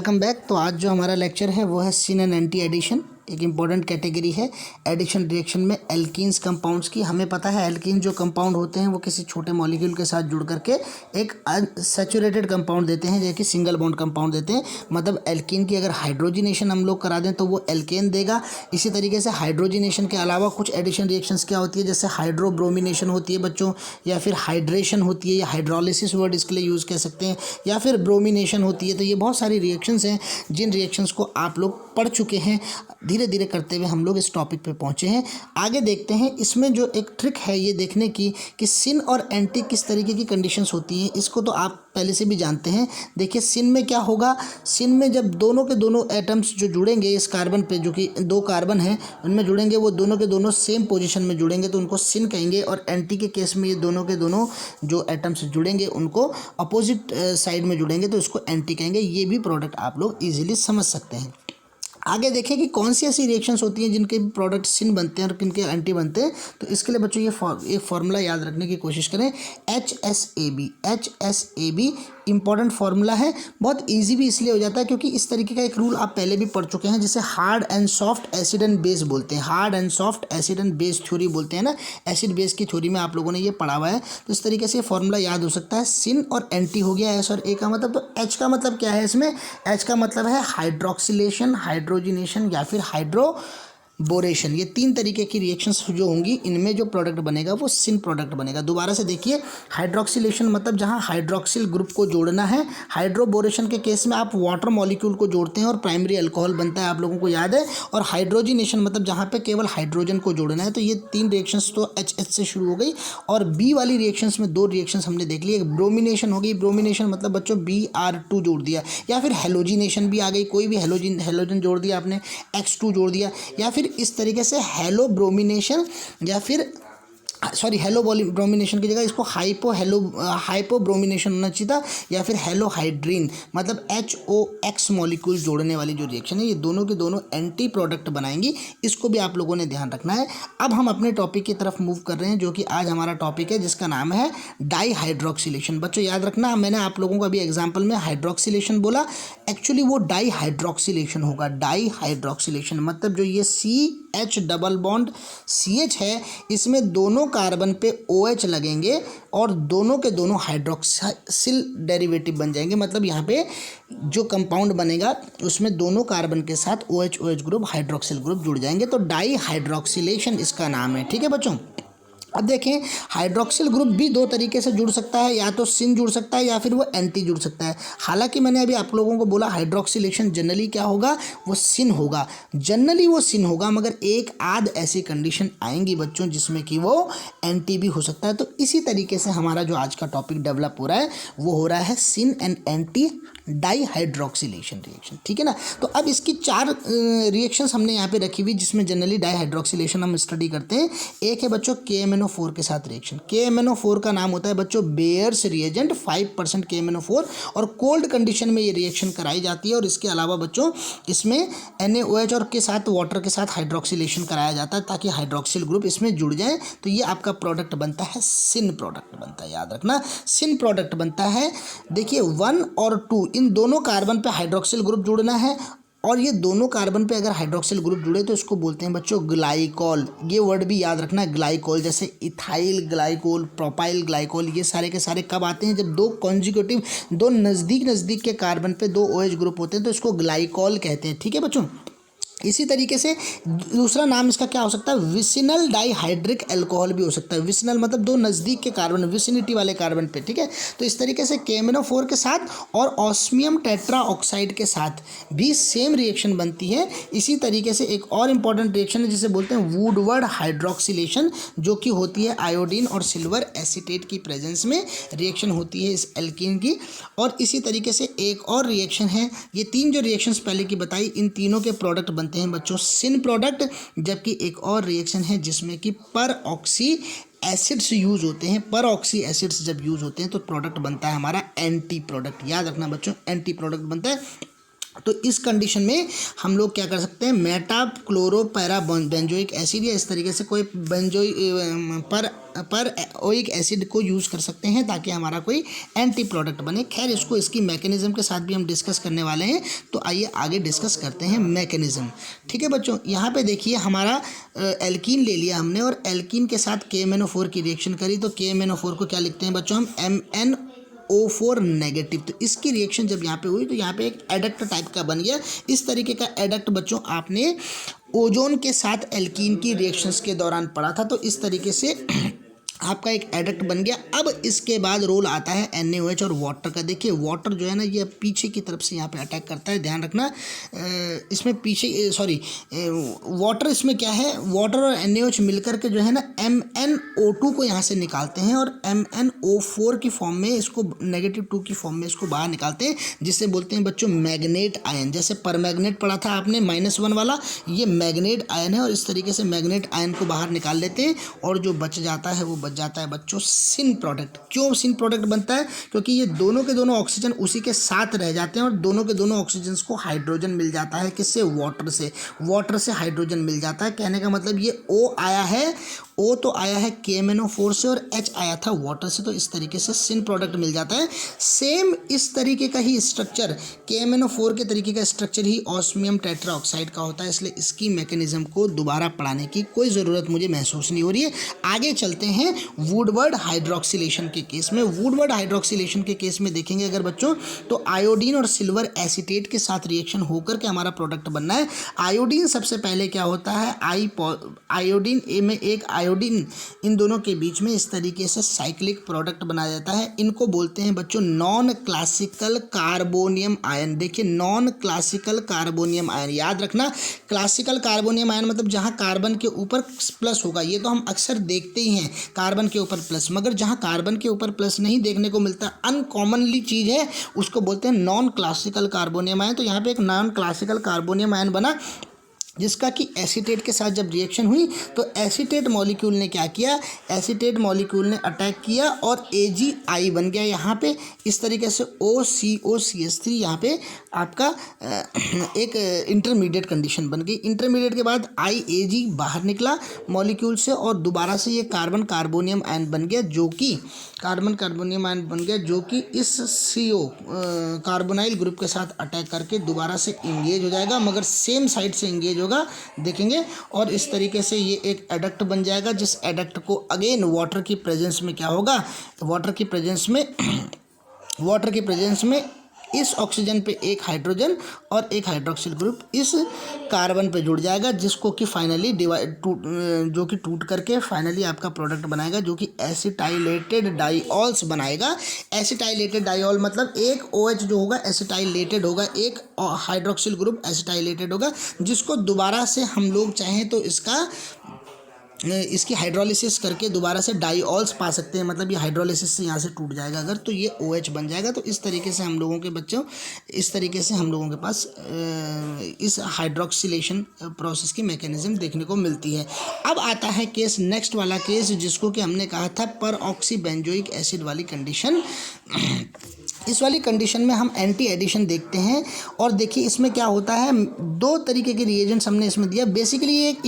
Welcome back. तो आज जो हमारा लेक्चर है वो है सिन एंड एंटी एडिशन। एक इम्पॉर्टेंट कैटेगरी है एडिशन रिएक्शन में एल्कीन्स कंपाउंड्स की। हमें पता है एल्कीन जो कंपाउंड होते हैं वो किसी छोटे मॉलिक्यूल के साथ जुड़ करके एक अनसैचुरेटेड कंपाउंड देते हैं, जो कि सिंगल बॉन्ड कंपाउंड देते हैं। मतलब एल्कीन की अगर हाइड्रोजिनेशन हम लोग करा दें तो वो एल्केन देगा। इसी तरीके से हाइड्रोजिनेशन के अलावा कुछ एडिशन रिएक्शंस क्या होती है, जैसे हाइड्रोब्रोमिनेशन होती है बच्चों, या फिर हाइड्रेशन होती है, या हाइड्रोलिसिस वर्ड इसके लिए यूज़ कर सकते हैं, या फिर ब्रोमिनेशन होती है। तो ये बहुत सारी रिएक्शंस हैं जिन रिएक्शंस को आप लोग पढ़ चुके हैं। धीरे धीरे करते हुए हम लोग इस टॉपिक पे पहुंचे हैं। आगे देखते हैं। इसमें जो एक ट्रिक है ये देखने की कि सिन और एंटी किस तरीके की कंडीशंस होती हैं, इसको तो आप पहले से भी जानते हैं। देखिए सिन में क्या होगा, सिन में जब दोनों के दोनों एटम्स जो जुड़ेंगे इस कार्बन पे, जो कि दो कार्बन हैं उनमें जुड़ेंगे, वो दोनों के दोनों सेम पोजीशन में जुड़ेंगे तो उनको सिन कहेंगे। और एंटी के केस में ये दोनों के दोनों जो एटम्स जुड़ेंगे उनको अपोजिट साइड में जुड़ेंगे तो इसको एंटी कहेंगे। ये भी प्रोडक्ट आप लोग ईजिली समझ सकते हैं। आगे देखें कि कौन सी ऐसी रिएक्शंस होती हैं जिनके प्रोडक्ट सिन बनते हैं और किनके एंटी बनते हैं। तो इसके लिए बच्चों ये फार्मूला याद रखने की कोशिश करें, HSAB इंपॉर्टेंट फार्मूला है। बहुत इजी भी इसलिए हो जाता है क्योंकि इस तरीके का एक रूल आप पहले भी पढ़ चुके हैं, जिसे hard and soft acid and base बोलते हैं। Hard and soft acid and base theory बोलते हैं ना, एसिड बेस की थ्योरी में आप लोगों ने ये पढ़ा हुआ है। तो इस तरीके से फार्मूला याद हो सकता है। सिन और एंटी हो गया एस और ए का मतलब। तो एच का मतलब क्या है इसमें, एच का मतलब है हाइड्रोक्सिलेशन, हाइड्रोजिनेशन या फिर हाइड्रोबोरेशन। ये तीन तरीके की रिएक्शंस जो होंगी इनमें जो प्रोडक्ट बनेगा वो सिन प्रोडक्ट बनेगा। दोबारा से देखिए, हाइड्रोक्सिलेशन मतलब जहां हाइड्रोक्सिल ग्रुप को जोड़ना है। हाइड्रोबोरेशन के केस में आप वाटर मॉलिक्यूल को जोड़ते हैं और प्राइमरी अल्कोहल बनता है, आप लोगों को याद है। और हाइड्रोजिनेशन मतलब जहां पे केवल हाइड्रोजन को जोड़ना है। तो ये तीन रिएक्शंस तो एच से शुरू हो गई। और बी वाली रिएक्शंस में दो रिएक्शंस हमने देख ली। एक ब्रोमिनेशन हो गई, ब्रोमिनेशन मतलब बच्चों Br2 जोड़ दिया, या फिर हेलोजिनेशन भी आ गई, कोई भी हेलोजन जोड़ दिया आपने, X2 जोड़ दिया, या फिर इस तरीके से हेलो ब्रोमिनेशन, या फिर हेलो ब्रोमिनेशन की जगह इसको हाइपो ब्रोमिनेशन होना चाहिए था, या फिर हेलोहाइड्रीन मतलब HOX मॉलिक्यूल जोड़ने वाली जो रिएक्शन है, ये दोनों के दोनों एंटी प्रोडक्ट बनाएंगी। इसको भी आप लोगों ने ध्यान रखना है। अब हम अपने टॉपिक की तरफ मूव कर रहे हैं, जो कि आज हमारा टॉपिक है, जिसका नाम है डाई हाइड्रोक्सिलेशन। बच्चों याद रखना, मैंने आप लोगों को अभी एग्जाम्पल में हाइड्रोक्सिलेशन बोला, एक्चुअली वो डाई हाइड्रोक्सिलेशन होगा। डाई हाइड्रोक्सिलेशन मतलब जो ये CH डबल बॉन्ड CH है, इसमें दोनों कार्बन पे OH लगेंगे और दोनों के दोनों हाइड्रोक्सिल डेरिवेटिव बन जाएंगे। मतलब यहाँ पे जो कंपाउंड बनेगा उसमें दोनों कार्बन के साथ OH ग्रुप, हाइड्रोक्सिल ग्रुप जुड़ जाएंगे। तो डाई हाइड्रोक्सिलेशन इसका नाम है। ठीक है बच्चों। अब देखें, हाइड्रोक्सिल ग्रुप भी दो तरीके से जुड़ सकता है, या तो सिन जुड़ सकता है या फिर वो एंटी जुड़ सकता है। हालांकि मैंने अभी आप लोगों को बोला हाइड्रोक्सिलेशन जनरली क्या होगा, वो सिन होगा, जनरली वो सिन होगा, मगर एक आध ऐसी कंडीशन आएंगी बच्चों जिसमें कि वो एंटी भी हो सकता है। तो इसी तरीके से हमारा जो आज का टॉपिक डेवलप हो रहा है वो हो रहा है syn and anti dihydroxylation reaction. ठीक है ना। तो अब इसकी चार रिएक्शंस हमने यहाँ पे रखी हुई जिसमें जनरली डाई हाइड्रोक्सिलेशन हम स्टडी करते हैं। एक है बच्चों KMnO4 के साथ रिएक्शन। KMnO4 का नाम होता है बच्चों बेयर्स रिएजेंट, 5% KMnO4, और कोल्ड कंडीशन में ये रिएक्शन कराई जाती है। और इसके अलावा बच्चों इसमें NaOH और के साथ वाटर के साथ हाइड्रोक्सिलेशन कराया जाता है ताकि हाइड्रोक्सिल ग्रुप इसमें जुड़ जाए। तो ये आपका प्रोडक्ट बनता है, सिन प्रोडक्ट बनता है। याद रखना, सिन प्रोडक्ट बनता है। देखिए 1 और 2 इन दोनों कार्बन पे हाइड्रोक्सिल ग्रुप जुड़ना है, और ये दोनों कार्बन पे अगर हाइड्रोक्सिल ग्रुप जुड़े तो इसको बोलते हैं बच्चों ग्लाइकॉल। ये वर्ड भी याद रखना है, ग्लाइकॉल। जैसे इथाइल ग्लाइकोल, प्रोपाइल ग्लाइकोल, ये सारे के सारे कब आते हैं, जब दो कॉन्जिक्यूटिव, दो नज़दीक के कार्बन पे दो OH ग्रुप होते हैं तो इसको ग्लाइकॉल कहते हैं। ठीक है बच्चों। इसी तरीके से दूसरा नाम इसका क्या हो सकता है, विसिनल डाईहाइड्रिक अल्कोहल भी हो सकता है। विसिनल मतलब दो नज़दीक के कार्बन, विसिनिटी वाले कार्बन पे। ठीक है। तो इस तरीके से KMnO4 के साथ और ऑस्मियम टेट्रा ऑक्साइड के साथ भी सेम रिएक्शन बनती है। इसी तरीके से एक और इम्पॉर्टेंट रिएक्शन है जिसे बोलते हैं वुडवर्ड हाइड्रोक्सिलेशन, जो कि होती है आयोडीन और सिल्वर एसीटेट की प्रेजेंस में रिएक्शन होती है इस एल्कीन की। और इसी तरीके से एक और रिएक्शन है, ये तीन जो रिएक्शंस पहले की बताई, इन तीनों के प्रोडक्ट बनते हैं बच्चों सिन प्रोडक्ट। जबकि एक और रिएक्शन है जिसमें कि पर ऑक्सी एसिड्स यूज होते हैं। पर ऑक्सी एसिड्स जब यूज होते हैं तो प्रोडक्ट बनता है हमारा एंटी प्रोडक्ट। याद रखना बच्चों, एंटी प्रोडक्ट बनता है। तो इस कंडीशन में हम लोग क्या कर सकते हैं, Meta chloro para benzoic acid या इस तरीके से कोई बेंजोइक पर ओइक एसिड को यूज़ कर सकते हैं ताकि हमारा कोई एंटी प्रोडक्ट बने। खैर इसको इसकी मैकेनिज्म के साथ भी हम डिस्कस करने वाले हैं, तो आइए आगे डिस्कस करते हैं मैकेनिज्म। ठीक है बच्चों, यहाँ पे देखिए हमारा एल्कीन ले लिया हमने और एल्कीन के साथ KMnO4 की रिएक्शन करी, तो KMnO4 को क्या लिखते हैं बच्चों हम MnO4 नेगेटिव। तो इसकी रिएक्शन जब यहाँ पे हुई तो यहाँ पे एक एडक्ट टाइप का बन गया। इस तरीके का एडक्ट बच्चों आपने ओजोन के साथ एल्कीन की रिएक्शंस के दौरान पढ़ा था, तो इस तरीके से आपका एक एडक्ट बन गया। अब इसके बाद रोल आता है NaOH और वाटर का। देखिए वाटर जो है ना ये पीछे की तरफ से यहाँ पे अटैक करता है, ध्यान रखना। इसमें पीछे वाटर इसमें क्या है, वाटर और NaOH मिलकर के जो है ना MnO2 को यहाँ से निकालते हैं और MnO4 की फॉर्म में इसको -2 की फॉर्म में इसको बाहर निकालते हैं, जिससे बोलते हैं बच्चों मैग्नेट आयन। जैसे परमैग्नेट पढ़ा था आपने -1 वाला, ये मैग्नेट आयन है और इस तरीके से मैग्नेट आयन को बाहर निकाल लेते हैं और जो बच जाता है वो बच जाता है बच्चों सिन प्रोडक्ट। क्यों सिन प्रोडक्ट बनता है, क्योंकि ये दोनों के दोनों ऑक्सीजन उसी के साथ रह जाते हैं और दोनों के दोनों ऑक्सीजन को हाइड्रोजन मिल जाता है। किससे, वाटर से हाइड्रोजन मिल जाता है। कहने का मतलब ये O आया है, O तो आया है KMnO4 से और H आया था वाटर से, तो इस तरीके से सिन प्रोडक्ट मिल जाता है। सेम इस तरीके का ही स्ट्रक्चर KMnO4 के तरीके का स्ट्रक्चर ही ऑस्मियम टेट्राऑक्साइड का होता है, इसलिए इसकी मैकेनिज्म को दोबारा पढ़ाने की कोई ज़रूरत मुझे महसूस नहीं हो रही है। आगे चलते हैं वुडवर्ड हाइड्रोक्सिलेशन के केस में। वुडवर्ड हाइड्रोक्सिलेशन के केस में देखेंगे अगर बच्चों, तो आयोडीन और सिल्वर एसीटेट के साथ रिएक्शन होकर के हमारा प्रोडक्ट बनना है। आयोडीन सबसे पहले क्या होता है, आयोडीन ए में एक आयोडीन, इन दोनों के बीच में इस तरीके से साइक्लिक प्रोडक्ट बनाया जाता है। इनको बोलते हैं बच्चों नॉन क्लासिकल कार्बोनियम आयन। देखिए नॉन क्लासिकल कार्बोनियम आयन, याद रखना क्लासिकल कार्बोनियम आयन मतलब जहाँ कार्बन के ऊपर प्लस होगा, ये तो हम अक्सर देखते ही हैं कार्बन के ऊपर प्लस, मगर जहाँ कार्बन के ऊपर प्लस नहीं देखने को मिलता, अनकॉमनली चीज़ है, उसको बोलते हैं नॉन क्लासिकल कार्बोनियम आयन। तो यहाँ पे एक नॉन क्लासिकल कार्बोनियम आयन बना जिसका कि एसीटेट के साथ जब रिएक्शन हुई तो एसीटेट मॉलिक्यूल ने क्या किया, एसीटेट मॉलिक्यूल ने अटैक किया और AgI बन गया यहाँ पे। इस तरीके से OCOCH3 यहाँ पे आपका एक इंटरमीडिएट कंडीशन बन गई। इंटरमीडिएट के बाद IAG बाहर निकला मॉलिक्यूल से और दोबारा से ये कार्बन कार्बोनियम आयन बन गया, जो कि कार्बन कार्बोनियम आयन बन गया जो कि इस CO कार्बोनाइल ग्रुप के साथ अटैक करके दोबारा से इंगेज हो जाएगा, मगर सेम साइड से इंगेज होगा देखेंगे। और इस तरीके से ये एक एडक्ट बन जाएगा, जिस एडक्ट को अगेन वाटर की प्रेजेंस में क्या होगा, वाटर की प्रेजेंस में इस ऑक्सीजन पे एक हाइड्रोजन और एक हाइड्रोक्सिल ग्रुप इस कार्बन पे जुड़ जाएगा, जिसको कि फाइनली जो कि टूट करके फाइनली आपका प्रोडक्ट बनाएगा, जो कि एसिटाइलेटेड डाइऑल्स बनाएगा। एसिटाइलेटेड डाइऑल मतलब एक OH जो होगा एसिटाइलेटेड होगा, एक हाइड्रोक्सिल ग्रुप एसिटाइलेटेड होगा, जिसको दोबारा से हम लोग चाहें तो इसकी हाइड्रोलिसिस करके दोबारा से डाइऑल्स पा सकते हैं। मतलब ये हाइड्रोलिसिस से यहाँ से टूट जाएगा अगर, तो ये OH बन जाएगा। तो इस तरीके से हम लोगों के बच्चों, इस तरीके से हम लोगों के पास इस हाइड्रोक्सिलेशन प्रोसेस की मैकेनिज्म देखने को मिलती है। अब आता है केस, नेक्स्ट वाला केस, जिसको कि हमने कहा था परऑक्सी बेंजोइक एसिड वाली कंडीशन। इस वाली कंडीशन में हम एंटी एडिशन देखते हैं और देखिए इसमें क्या होता है, दो तरीके के रिएजेंट्स हमने इसमें दिया। बेसिकली ये एक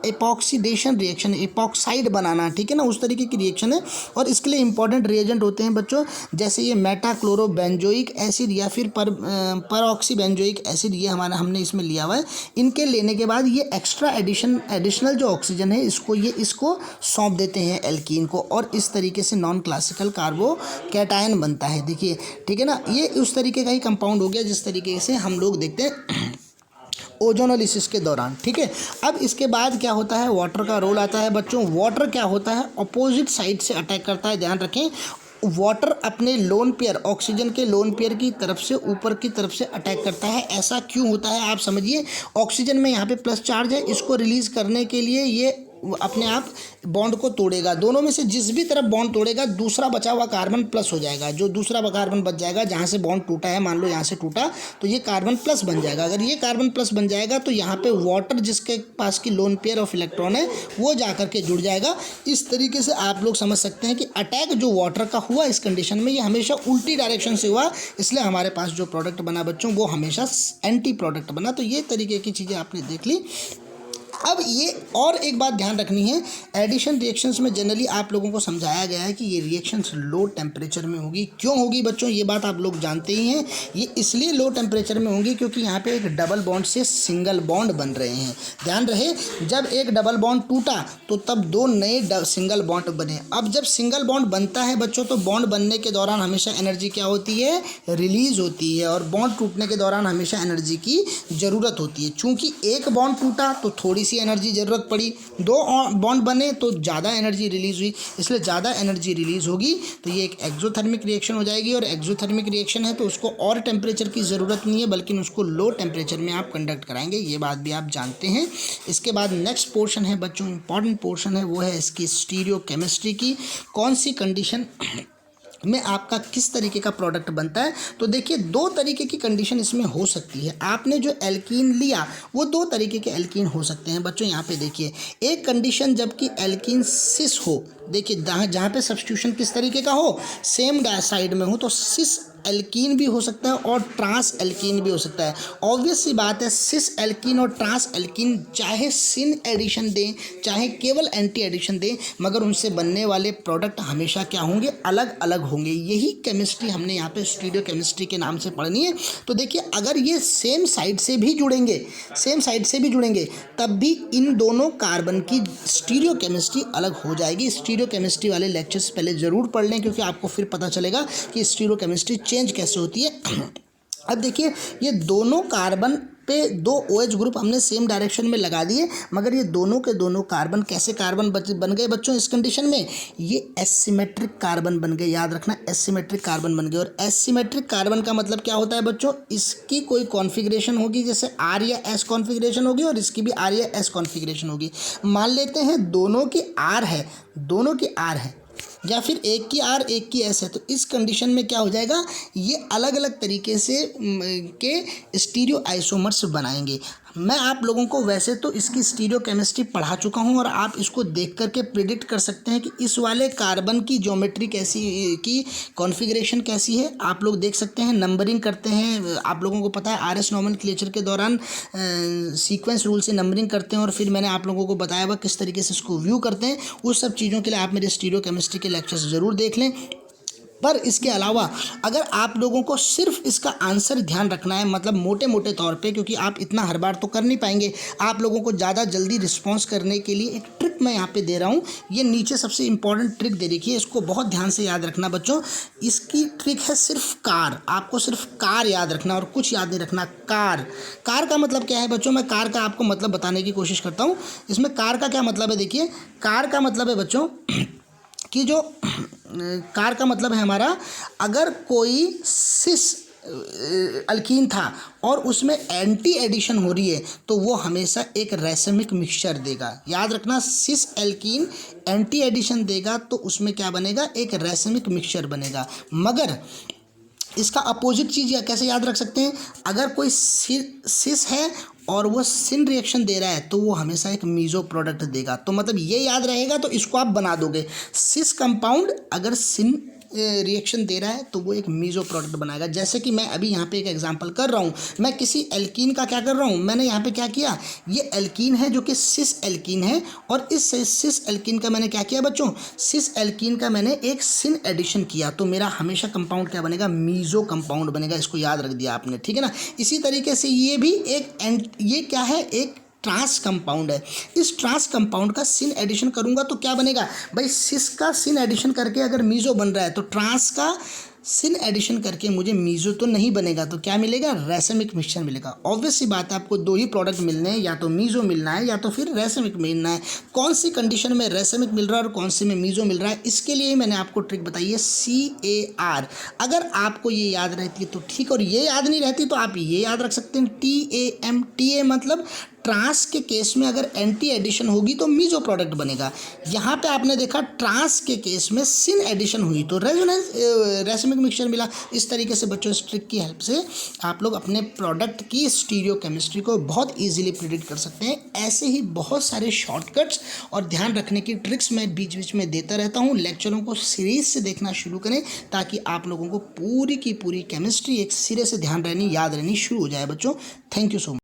इपॉक्सीडेशन रिएक्शन है, इपॉक्साइड बनाना, ठीक है ना, उस तरीके की रिएक्शन है। और इसके लिए इंपॉर्टेंट रिएजेंट होते हैं बच्चों, जैसे ये मेटाक्लोरोबेंजोइक एसिड या फिर परऑक्सी बेंजोइक एसिड, ये हमने इसमें लिया हुआ है। इनके लेने के बाद ये एक्स्ट्रा एडिशनल जो ऑक्सीजन है इसको सौंप देते हैं एल्कीन को, और इस तरीके से नॉन क्लासिकल कार्बोकैटायन बनता है। देखिए ठीक है ना, ये उस तरीके का ही कंपाउंड हो गया जिस तरीके से हम लोग देखते हैं ओजोनोलिसिस के दौरान, ठीक है। अब इसके बाद क्या होता है, वाटर का रोल आता है बच्चों। वाटर क्या होता है, अपोजिट साइड से अटैक करता है, ध्यान रखें। वाटर अपने लोन पेयर, ऑक्सीजन के लोन पेयर की तरफ से ऊपर की तरफ से अटैक करता है। ऐसा क्यों होता है आप समझिए, ऑक्सीजन में यहाँ पे प्लस चार्ज है, इसको रिलीज करने के लिए ये अपने आप बॉन्ड को तोड़ेगा। दोनों में से जिस भी तरफ बॉन्ड तोड़ेगा दूसरा बचा हुआ कार्बन प्लस हो जाएगा। जो दूसरा कार्बन बच जाएगा जहाँ से बॉन्ड टूटा है, मान लो यहाँ से टूटा, तो ये कार्बन प्लस बन जाएगा। अगर ये कार्बन प्लस बन जाएगा तो यहाँ पे वाटर जिसके पास की लोन पेयर ऑफ इलेक्ट्रॉन है वो जा करके जुड़ जाएगा। इस तरीके से आप लोग समझ सकते हैं कि अटैक जो वाटर का हुआ इस कंडीशन में, ये हमेशा उल्टी डायरेक्शन से हुआ, इसलिए हमारे पास जो प्रोडक्ट बना बच्चों वो हमेशा एंटी प्रोडक्ट बना। तो ये तरीके की चीज़ें आपने देख ली। अब ये और एक बात ध्यान रखनी है, एडिशन रिएक्शंस में जनरली आप लोगों को समझाया गया है कि ये रिएक्शंस लो टेम्परेचर में होगी। क्यों होगी बच्चों, ये बात आप लोग जानते ही हैं। ये इसलिए लो टेम्परेचर में होंगी क्योंकि यहाँ पे एक डबल बॉन्ड से सिंगल बॉन्ड बन रहे हैं। ध्यान रहे, जब एक डबल बॉन्ड टूटा तो तब दो नए सिंगल बॉन्ड बने। अब जब सिंगल बॉन्ड बनता है बच्चों, तो बॉन्ड बनने के दौरान हमेशा एनर्जी क्या होती है, रिलीज होती है, और बॉन्ड टूटने के दौरान हमेशा एनर्जी की ज़रूरत होती है। चूँकि एक बॉन्ड टूटा तो थोड़ी सी एनर्जी ज़रूरत पड़ी, दो बॉन्ड बने तो ज़्यादा एनर्जी रिलीज़ हुई, इसलिए ज़्यादा एनर्जी रिलीज़ होगी तो ये एक एक्सोथर्मिक रिएक्शन हो जाएगी। और एक्सोथर्मिक रिएक्शन है तो उसको और टेम्परेचर की ज़रूरत नहीं है, बल्कि उसको लो टेम्परेचर में आप कंडक्ट कराएंगे। ये बात भी आप जानते हैं। इसके बाद नेक्स्ट पोर्शन है बच्चों, इंपॉर्टेंट पोर्शन है, वो है इसकी स्टीरियोकेमिस्ट्री की। कौन सी कंडीशन में आपका किस तरीके का प्रोडक्ट बनता है। तो देखिए, दो तरीके की कंडीशन इसमें हो सकती है। आपने जो एल्कीन लिया वो दो तरीके के एल्कीन हो सकते हैं बच्चों। यहाँ पे देखिए, एक कंडीशन जबकि एल्कीन सिस हो, देखिए जहाँ पे सब्स्टिट्यूशन किस तरीके का हो, सेम साइड में हो, तो सिस एल्कीन भी हो सकता है और ट्रांस एल्कीन भी हो सकता है। ऑब्वियस सी बात है, सिस एल्कीन और ट्रांस एल्कीन चाहे सिन एडिशन दें चाहे केवल एंटी एडिशन दें, मगर उनसे बनने वाले प्रोडक्ट हमेशा क्या होंगे, अलग अलग होंगे। यही केमिस्ट्री हमने यहाँ पे स्टीरियोकेमिस्ट्री के नाम से पढ़नी है। तो देखिए, अगर ये सेम साइड से भी जुड़ेंगे तब भी इन दोनों कार्बन की स्टीरियोकेमिस्ट्री अलग हो जाएगी। स्टीरियोकेमिस्ट्री वाले लेक्चर्स पहले ज़रूर पढ़ लें, क्योंकि आपको फिर पता चलेगा कि स्टीरियोकेमिस्ट्री चेंज कैसे होती है। अब देखिए, ये दोनों कार्बन पे दो OH ग्रुप हमने सेम डायरेक्शन में लगा दिए, मगर ये दोनों के दोनों कार्बन कैसे कार्बन बन गए बच्चों इस कंडीशन में, ये एसिमेट्रिक कार्बन बन गए। याद रखना, एसिमेट्रिक कार्बन बन गए। और एसिमेट्रिक कार्बन का मतलब क्या होता है बच्चों, इसकी कोई कॉन्फ़िगरेशन होगी, जैसे R या S कॉन्फ़िगरेशन होगी और इसकी भी R या S कॉन्फ़िगरेशन होगी। मान लेते हैं दोनों की R है या फिर एक की R एक की S है, तो इस कंडीशन में क्या हो जाएगा, ये अलग अलग तरीके से के स्टीरियो आइसोमर्स बनाएंगे। मैं आप लोगों को वैसे तो इसकी स्टीरियोकेमिस्ट्री पढ़ा चुका हूँ, और आप इसको देख करके प्रिडिक्ट कर सकते हैं कि इस वाले कार्बन की ज्योमेट्री कैसी की कॉन्फ़िगरेशन कैसी है। आप लोग देख सकते हैं, नंबरिंग करते हैं। आप लोगों को पता है RS नोमेनक्लेचर के दौरान सीक्वेंस रूल से नंबरिंग करते हैं, और फिर मैंने आप लोगों को बताया हुआ किस तरीके से इसको व्यू करते हैं। उस सब चीज़ों के लिए आप मेरे स्टीरियोकेमिस्ट्री के लेक्चर्स ज़रूर देख लें। पर इसके अलावा अगर आप लोगों को सिर्फ इसका आंसर ध्यान रखना है, मतलब मोटे मोटे तौर पे, क्योंकि आप इतना हर बार तो कर नहीं पाएंगे, आप लोगों को ज़्यादा जल्दी रिस्पॉन्स करने के लिए एक ट्रिक मैं यहाँ पे दे रहा हूँ। ये नीचे सबसे इंपॉर्टेंट ट्रिक दे रखी है, इसको बहुत ध्यान से याद रखना बच्चों। इसकी ट्रिक है सिर्फ कार, आपको सिर्फ कार याद रखना और कुछ याद नहीं रखना। कार का मतलब क्या है बच्चों, मैं कार का आपको मतलब बताने की कोशिश करता हूँ। इसमें कार का क्या मतलब है, देखिए कार का मतलब है बच्चों कि जो कार का मतलब है हमारा, अगर कोई सिस अल्कीन था और उसमें एंटी एडिशन हो रही है तो वो हमेशा एक रैसमिक मिक्सचर देगा। याद रखना, सिस एल्कीन एंटी एडिशन देगा तो उसमें क्या बनेगा, एक रैसमिक मिक्सचर बनेगा। मगर इसका अपोजिट चीज़ कैसे याद रख सकते हैं, अगर कोई सिस है और वो सिन रिएक्शन दे रहा है तो वो हमेशा एक मीज़ो प्रोडक्ट देगा। तो मतलब ये याद रहेगा, तो इसको आप बना दोगे। सिस कंपाउंड अगर सिन रिएक्शन दे रहा है तो वो एक मीज़ो प्रोडक्ट बनाएगा। जैसे कि मैं अभी यहाँ पे एक एग्जांपल कर रहा हूँ, मैं किसी एल्कीन का क्या कर रहा हूँ, मैंने यहाँ पे क्या किया, ये एल्कीन है जो कि सिस एल्कीन है, और इस सिस एल्कीन का मैंने क्या किया बच्चों, सिस एल्कीन का मैंने एक सिन एडिशन किया, तो मेरा हमेशा कंपाउंड क्या बनेगा, मीज़ो कंपाउंड बनेगा। इसको याद रख दिया आपने, ठीक है ना। इसी तरीके से ये भी ये क्या है, एक ट्रांस कंपाउंड है। इस ट्रांस कंपाउंड का सिन एडिशन करूंगा तो क्या बनेगा भाई, सिस का सिन एडिशन करके अगर मीज़ो बन रहा है तो ट्रांस का सिन एडिशन करके मुझे मीज़ो तो नहीं बनेगा, तो क्या मिलेगा, रैसमिक मिक्सचर मिलेगा। ऑब्वियस सी बात है, आपको दो ही प्रोडक्ट मिलने हैं, या तो मीज़ो मिलना है या तो फिर रैसमिक मिलना है। कौन सी कंडीशन में रैसमिक मिल रहा है और कौन सी में मीज़ो मिल रहा है, इसके लिए मैंने आपको ट्रिक बताई है, CAR। अगर आपको ये याद रहती है तो ठीक, और ये याद नहीं रहती तो आप ये याद रख सकते हैं, TAM। TA मतलब ट्रांस के केस में अगर एंटी एडिशन होगी तो मीज़ो प्रोडक्ट बनेगा। यहाँ पे आपने देखा ट्रांस के केस में सिन एडिशन हुई तो रैसमिक मिक्सचर मिला। इस तरीके से बच्चों, इस ट्रिक की हेल्प से आप लोग अपने प्रोडक्ट की स्टीरियोकेमिस्ट्री को बहुत इजीली प्रिडिक्ट कर सकते हैं। ऐसे ही बहुत सारे शॉर्टकट्स और ध्यान रखने की ट्रिक्स मैं बीच बीच में देता रहता हूँ। लेक्चरों को सीरीज से देखना शुरू करें ताकि आप लोगों को पूरी की पूरी केमिस्ट्री एक सिरे से ध्यान रहनी, याद रहनी शुरू हो जाए बच्चों। Thank you so much.